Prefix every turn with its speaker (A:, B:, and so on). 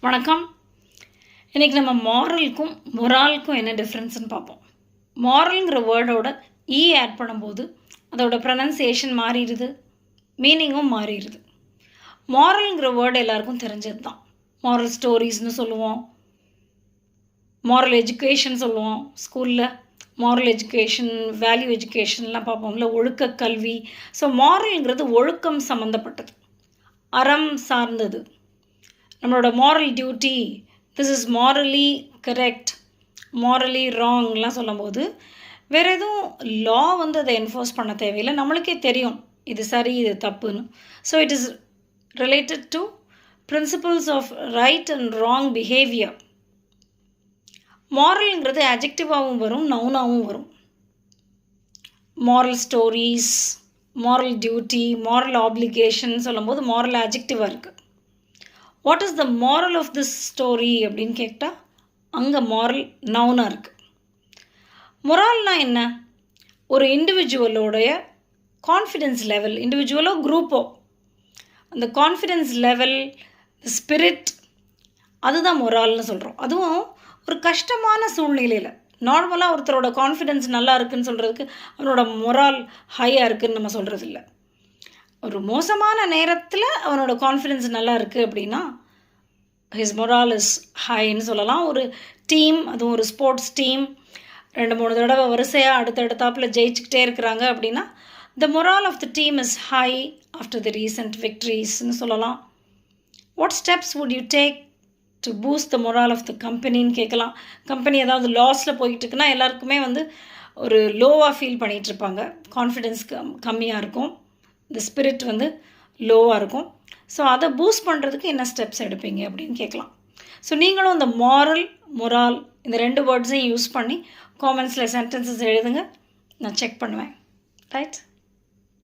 A: வணக்கம். இன்றைக்கி நம்ம மாரலுக்கும் மொராலுக்கும் என்ன டிஃப்ரென்ஸ்னு பார்ப்போம். மாரல்ங்கிற வேர்டோட ஆட் பண்ணும்போது அதோட ப்ரனன்சியேஷன் மாறிடுது, மீனிங்கும் மாறிடுது. மாரல்ங்கிற வேர்டு எல்லாருக்கும் தெரிஞ்சது தான். மாரல் ஸ்டோரிஸ்னு சொல்லுவோம், மாரல் எஜுகேஷன் சொல்லுவோம். ஸ்கூலில் மாரல் எஜுகேஷன், வேல்யூ எஜுகேஷன்லாம் பார்ப்போம்ல, ஒழுக்க கல்வி. ஸோ மாரல்ங்கிறது ஒழுக்கம் சம்மந்தப்பட்டது, அறம் சார்ந்தது. நம்மளோட moral duty, this is morally correct, morally ராங்லாம் சொல்லும்போது வேறு எதுவும் லா அதை என்ஃபோர்ஸ் பண்ண தேவையில்லை, நம்மளுக்கே தெரியும் இது சரி இது தப்புன்னு. So it is related to principles of right and wrong behaviour. மாரல்ங்கிறது அட்ஜெக்டிவாகவும் வரும், நவுனாகவும் வரும். Moral stories, moral duty, moral application சொல்லும்போது மாரல் அட்ஜெக்டிவாக இருக்குது. What is the moral of this story அப்படின்னு கேட்டால் அங்கே மாரல் நவுனாக இருக்குது. மொரால்னா என்ன? ஒரு இண்டிவிஜுவலோடைய கான்ஃபிடென்ஸ் லெவல், இண்டிவிஜுவலோ குரூப்போ, அந்த கான்ஃபிடென்ஸ் லெவல், ஸ்பிரிட், அதுதான் மொரால்னு சொல்கிறோம். அதுவும் ஒரு கஷ்டமான சூழ்நிலையில். நார்மலாக ஒருத்தரோட கான்ஃபிடென்ஸ் நல்லா இருக்குதுன்னு சொல்கிறதுக்கு அவனோட மொரால் ஹையாக இருக்குதுன்னு நம்ம சொல்கிறது இல்லை. ஒரு மோசமான நேரத்தில் அவனோட கான்ஃபிடென்ஸ் நல்லா இருக்குது அப்படின்னா ஹிஸ் மொரால் இஸ் ஹைன்னு சொல்லலாம். ஒரு டீம், அதுவும் ஒரு ஸ்போர்ட்ஸ் டீம் 2-3 தடவை வரிசையாக அடுத்தடுத்தாப்பில் ஜெயிச்சுக்கிட்டே இருக்கிறாங்க அப்படின்னா the morale of the team is high after the recent விக்ட்ரிஸ்ன்னு சொல்லலாம். What steps would you take to boost the morale of the கம்பெனின்னு கேட்கலாம். கம்பெனி ஏதாவது லாஸில் போய்கிட்டு இருக்குன்னா எல்லாருக்குமே ஒரு லோவாக ஃபீல் பண்ணிகிட்ருப்பாங்க, கான்ஃபிடென்ஸ் கம்மியாக இருக்கும், இந்த ஸ்பிரிட் லோவாக இருக்கும். ஸோ அதை பூஸ்ட் பண்ணுறதுக்கு என்ன ஸ்டெப்ஸ் எடுப்பீங்க அப்படின்னு கேட்கலாம். ஸோ நீங்களும் இந்த மாரல், மொரால் இந்த 2 வேர்ட்ஸையும் யூஸ் பண்ணி காமெண்ட்ஸில் சென்டென்சஸ் எழுதுங்க, நான் செக் பண்ணுவேன். ரைட்?